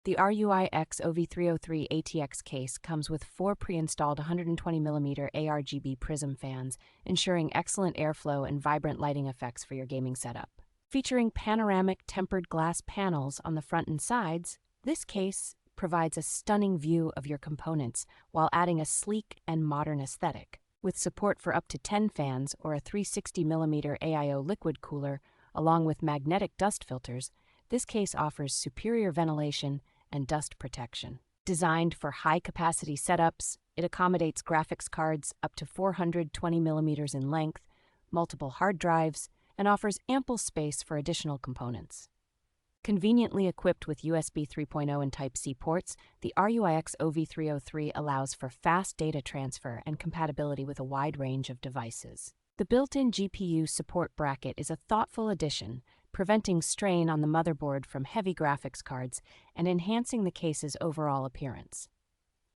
The RUIX OV303 ATX case comes with 4 pre-installed 120mm ARGB prism fans, ensuring excellent airflow and vibrant lighting effects for your gaming setup. Featuring panoramic tempered glass panels on the front and sides, this case provides a stunning view of your components while adding a sleek and modern aesthetic. With support for up to 10 fans or a 360mm AIO liquid cooler, along with magnetic dust filters, this case offers superior ventilation and dust protection. Designed for high-capacity setups, it accommodates graphics cards up to 420mm in length, multiple hard drives, and offers ample space for additional components. Conveniently equipped with USB 3.0 and Type-C ports, the RUIX OV303 allows for fast data transfer and compatibility with a wide range of devices. The built-in GPU support bracket is a thoughtful addition, preventing strain on the motherboard from heavy graphics cards and enhancing the case's overall appearance.